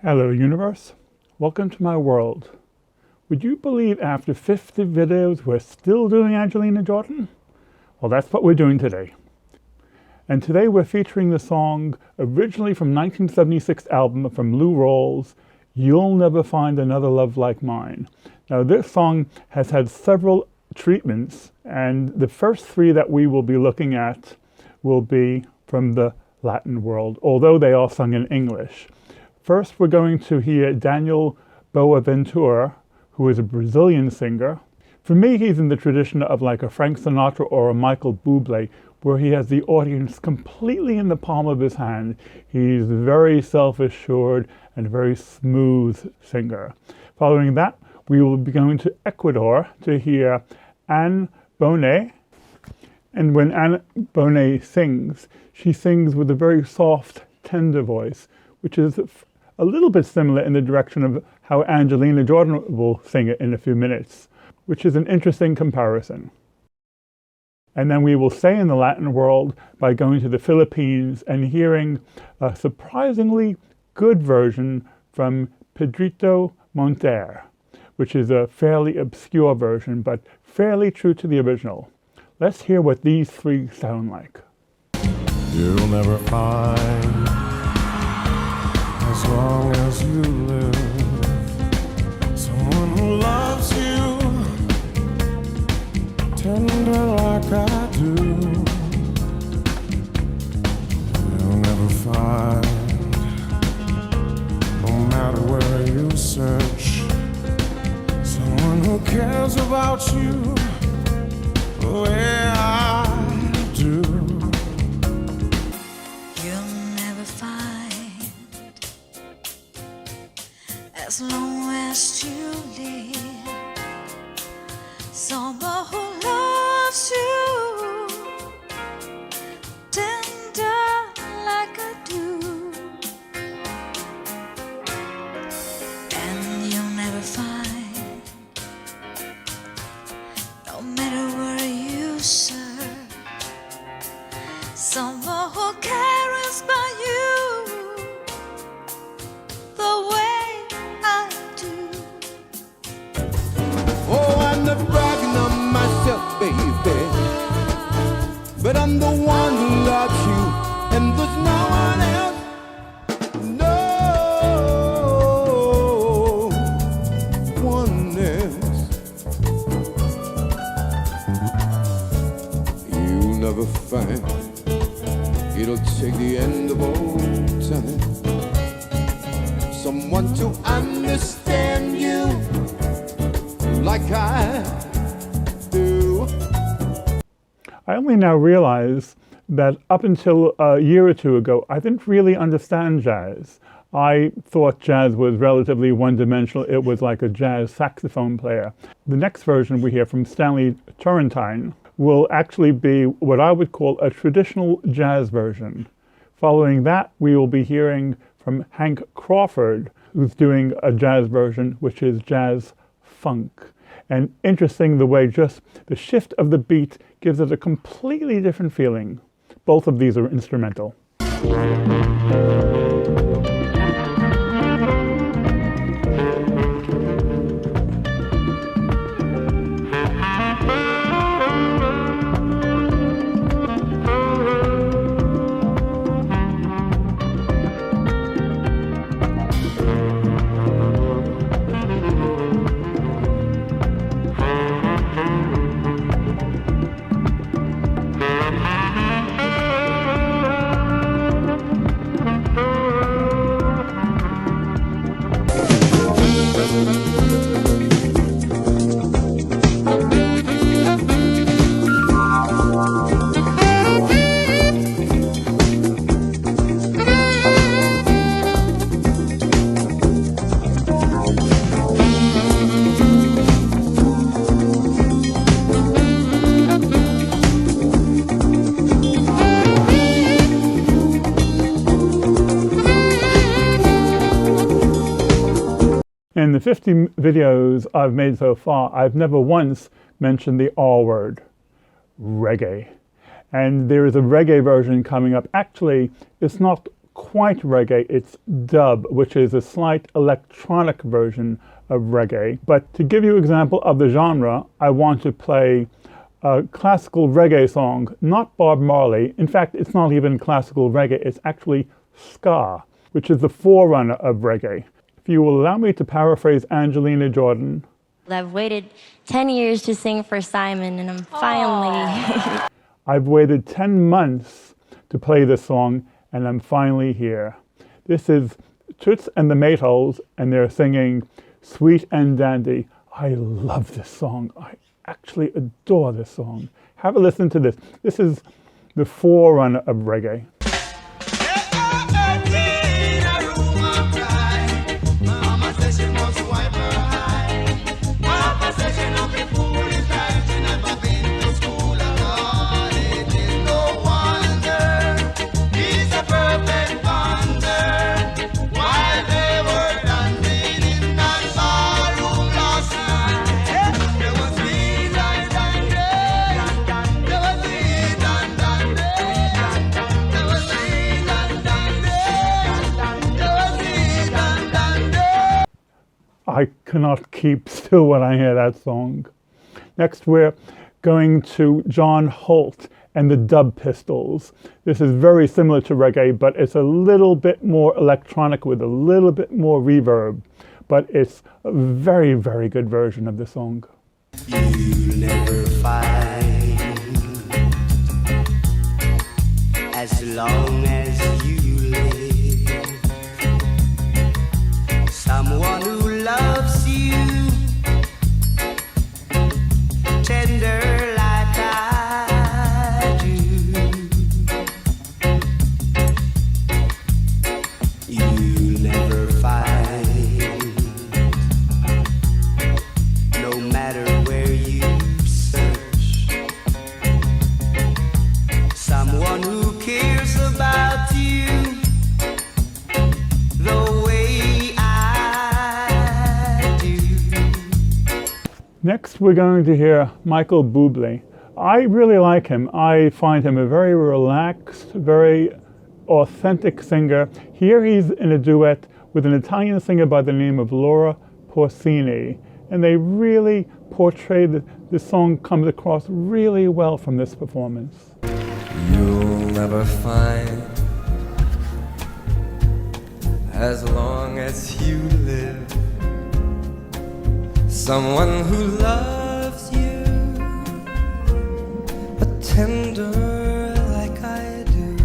Hello universe, welcome to my world. Would you believe after 50 videos we're still doing Angelina Jordan? Well, that's what we're doing today. And today we're featuring the song originally from 1976 album from Lou Rawls, You'll Never Find Another Love Like Mine. Now this song has had several treatments, and the first three that we will be looking at will be from the Latin world, although they are sung in English. First, we're going to hear Daniel Boaventura, who is a Brazilian singer. For me, he's in the tradition of like a Frank Sinatra or a Michael Bublé, where he has the audience completely in the palm of his hand. He's a very self-assured and very smooth singer. Following that, we will be going to Ecuador to hear Anne Bonnet. And when Anne Bonnet sings, she sings with a very soft, tender voice, which is a little bit similar in the direction of how Angelina Jordan will sing it in a few minutes, which is an interesting comparison. And then we will stay in the Latin world by going to the Philippines and hearing a surprisingly good version from Pedrito Monter, which is a fairly obscure version, but fairly true to the original. Let's hear what these three sound like. You'll never find, as long as you live, someone who loves you tender like I do. You'll never find, no matter where you search, someone who cares about you the way I do. As long as you live, someone who loves you tender like I do, and you'll never find, no matter where you search, someone who cares about you the way not bragging on myself, baby, but I'm the one who loves you, and there's no one else. No one else. You'll never find, it'll take the end of all time, someone to understand you like I do. I only now realize that up until a year or two ago, I didn't really understand jazz. I thought jazz was relatively one-dimensional. It was like a jazz saxophone player. The next version we hear from Stanley Turrentine will actually be what I would call a traditional jazz version. Following that, we will be hearing from Hank Crawford, who's doing a jazz version, which is jazz funk. And interesting the way just the shift of the beat gives it a completely different feeling. Both of these are instrumental. In the 50 videos I've made so far, I've never once mentioned the R word, reggae. And there is a reggae version coming up. Actually, it's not quite reggae, it's dub, which is a slight electronic version of reggae. But to give you an example of the genre, I want to play a classical reggae song, not Bob Marley. In fact, it's not even classical reggae, it's actually ska, which is the forerunner of reggae. If you will allow me to paraphrase Angelina Jordan. I've waited 10 years to sing for Simon, and I'm finally... I've waited 10 months to play this song, and I'm finally here. This is Toots and the Maytals, and they're singing Sweet and Dandy. I love this song. I actually adore this song. Have a listen to this. This is the forerunner of reggae. I cannot keep still when I hear that song. Next, we're going to John Holt and the Dub Pistols. This is very similar to reggae, but it's a little bit more electronic with a little bit more reverb. But it's a very, very good version of the song. You'll never find, as long as you live, someone who loves you tender like I do. You'll never find, no matter where you search, someone who cares about you the way I do. Next, we're going to hear Michael Bublé. I really like him. I find him a very relaxed, very authentic singer. Here he's in a duet with an Italian singer by the name of Laura Pausini. And they really portray the song comes across really well from this performance. You'll never find, as long as you live, someone who loves you, a tender like I do.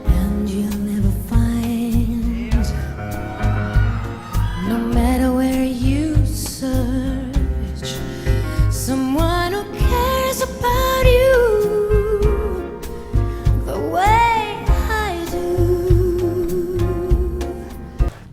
And you'll never find, no matter where you search, someone who cares about you the way I do.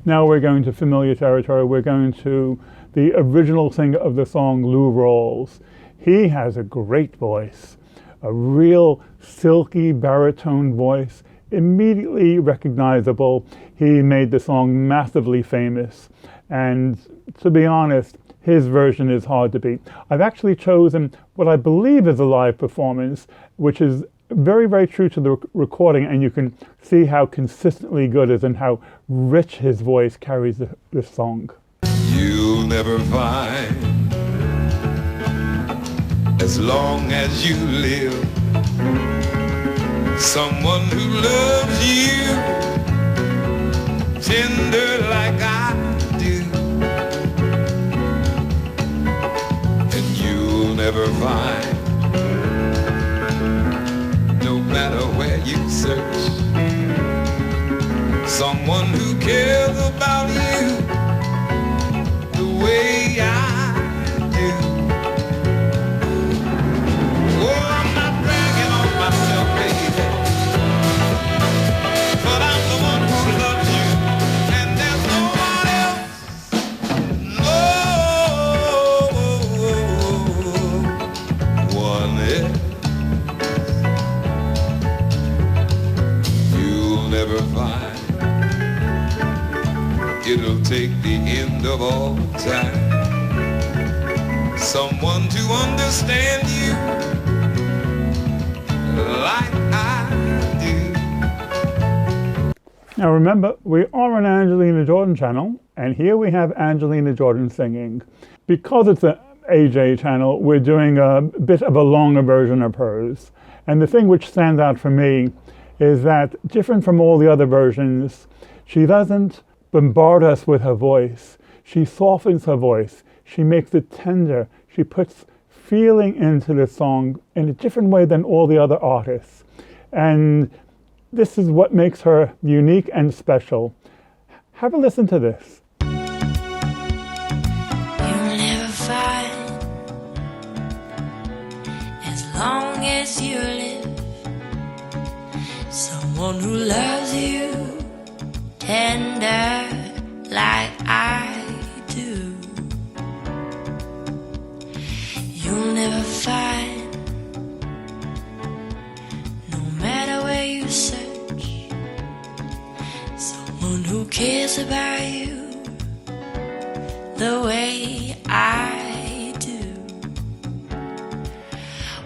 Now we're going to familiar territory. We're going to the original singer of the song, Lou Rawls. He has a great voice, a real silky baritone voice, immediately recognizable. He made the song massively famous. And to be honest, his version is hard to beat. I've actually chosen what I believe is a live performance, which is very, very true to the recording, and you can see how consistently good it is and how rich his voice carries this song. You'll never find, as long as you live, someone who loves you tender like I do. And you'll never find, no matter where you search, someone who cares about you the way I do. Oh, I'm not bragging on myself, baby, but I'm the one who loves you, and there's no one else. No one else. You'll never find, it'll take the end of all time, someone to understand you like I do. Now remember, we are on Angelina Jordan channel, and here we have Angelina Jordan singing. Because it's an AJ channel, we're doing a bit of a longer version of hers. And the thing which stands out for me is that, different from all the other versions, she doesn't bombard us with her voice. She softens her voice. She makes it tender. She puts feeling into the song in a different way than all the other artists. And this is what makes her unique and special. Have a listen to this. You'll never find, as long as you live, someone who loves you tender like I do. You'll never find, no matter where you search, someone who cares about you the way I do.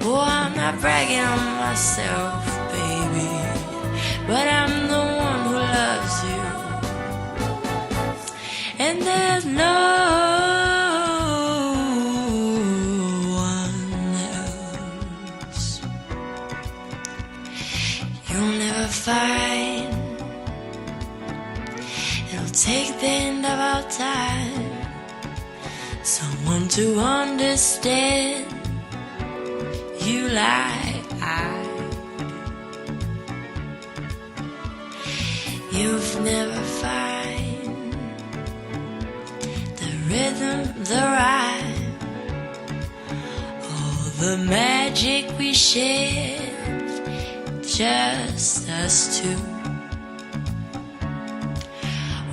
Oh, I'm not bragging on myself, baby, but I'm the one who loves you. And there's no one else. You'll never find, it'll take the end of our time, someone to understand you like I do. You've never find the rhythm, the rhyme, all the magic we shared, just us two.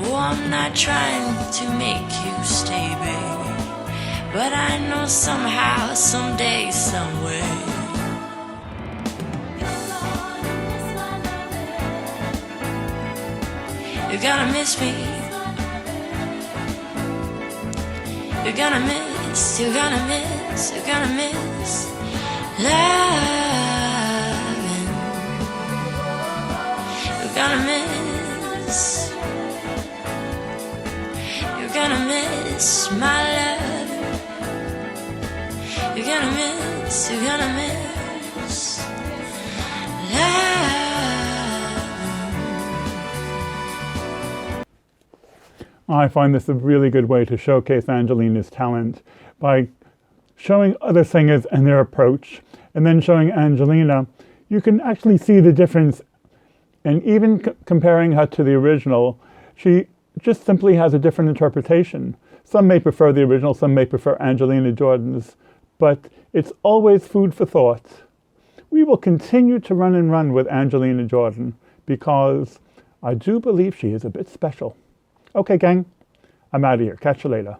Oh, I'm not trying to make you stay, baby, but I know somehow, someday, someway, you're gonna miss me. You're gonna miss, you're gonna miss, you're gonna miss loving. You're gonna miss, you're gonna miss my love. You're gonna miss, you're gonna miss love. I find this a really good way to showcase Angelina's talent by showing other singers and their approach, and then showing Angelina. You can actually see the difference, and even comparing her to the original, she just simply has a different interpretation. Some may prefer the original, some may prefer Angelina Jordan's, but it's always food for thought. We will continue to run and run with Angelina Jordan because I do believe she is a bit special. Okay, gang, I'm out of here. Catch you later.